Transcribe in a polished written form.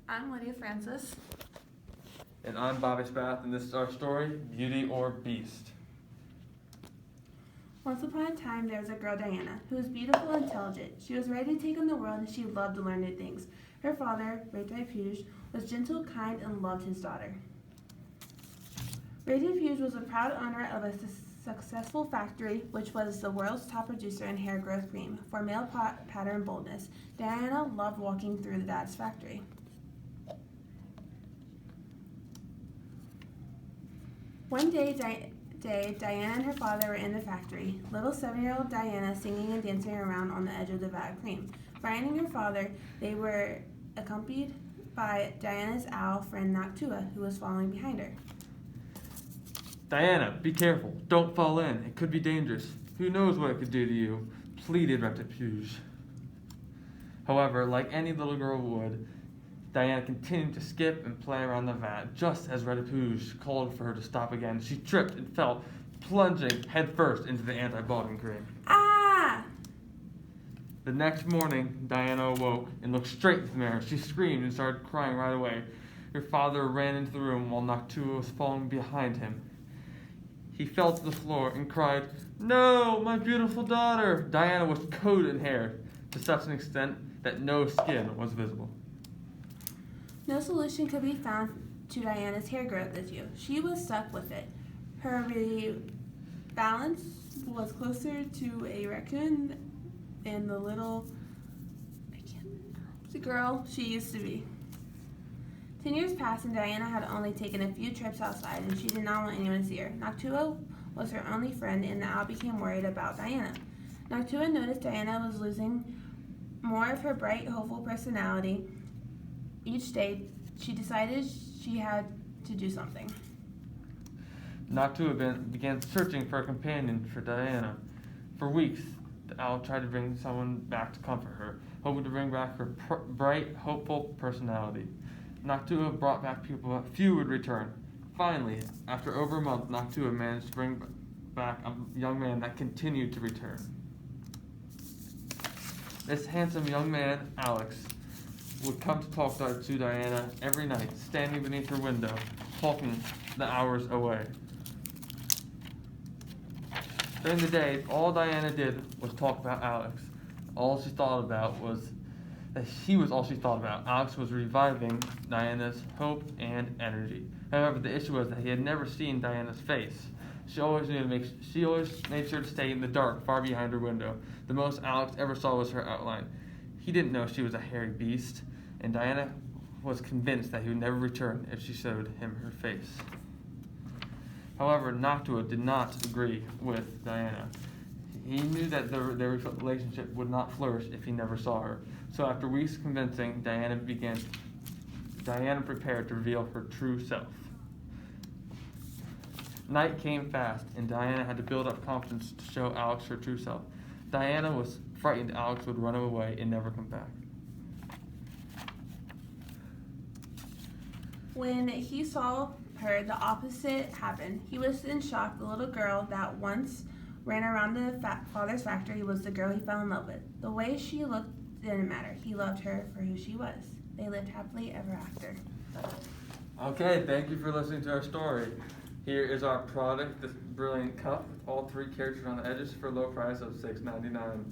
I'm Lydia Francis. And I'm Bobby Spath, and this is our story, Beauty or Beast. Once upon a time, there was a girl, Diana, who was beautiful and intelligent. She was ready to take on the world, and she loved to learn new things. Her father, Retifuge, was gentle, kind, and loved his daughter. Retifuge was a proud owner of a successful factory, which was the world's top producer in hair growth cream for male pattern boldness. Diana loved walking through the dad's factory. One day, Diana and her father were in the factory, little 7-year-old Diana singing and dancing around on the edge of the vat of cream. Frightening her father, they were accompanied by Diana's owl friend Noctua, who was following behind her. Diana, be careful. Don't fall in. It could be dangerous. Who knows what it could do to you? Pleaded Retifuge. However, like any little girl would, Diana continued to skip and play around the vat. Just as Retifuge called for her to stop again, she tripped and fell, plunging headfirst into the anti-bogging cream. Ah! The next morning, Diana awoke and looked straight into the mirror. She screamed and started crying right away. Her father ran into the room while Noctua was falling behind him. He fell to the floor and cried, "No, my beautiful daughter!" Diana was coated in hair to such an extent that no skin was visible. No solution could be found to Diana's hair growth issue. She was stuck with it. Her balance was closer to a raccoon than the little girl she used to be. 10 years passed and Diana had only taken a few trips outside and she did not want anyone to see her. Noctua was her only friend and the owl became worried about Diana. Noctua noticed Diana was losing more of her bright, hopeful personality. Each day, she decided she had to do something. Noctua began searching for a companion for Diana. For weeks, the owl tried to bring someone back to comfort her, hoping to bring back her bright, hopeful personality. Noctua brought back people, but few would return. Finally, after over a month, Noctua managed to bring back a young man that continued to return. This handsome young man, Alex, would come to talk to Diana every night, standing beneath her window, talking the hours away. During the day, all Diana did was talk about Alex. All she thought about was that he was all she thought about. Alex was reviving Diana's hope and energy. However, the issue was that he had never seen Diana's face. She always made sure to stay in the dark, far behind her window. The most Alex ever saw was her outline. He didn't know she was a hairy beast, and Diana was convinced that he would never return if she showed him her face. However, Noctua did not agree with Diana. He knew that their relationship would not flourish if he never saw her. So after weeks of convincing, Diana prepared to reveal her true self. Night came fast, and Diana had to build up confidence to show Alex her true self. Diana was frightened Alex would run away and never come back. When he saw her, the opposite happened. He was in shock. The little girl that once ran around the father's factory was the girl he fell in love with. The way she looked didn't matter. He loved her for who she was. They lived happily ever after. Okay, thank you for listening to our story. Here is our product, this brilliant cup with all 3 characters on the edges for a low price of $6.99.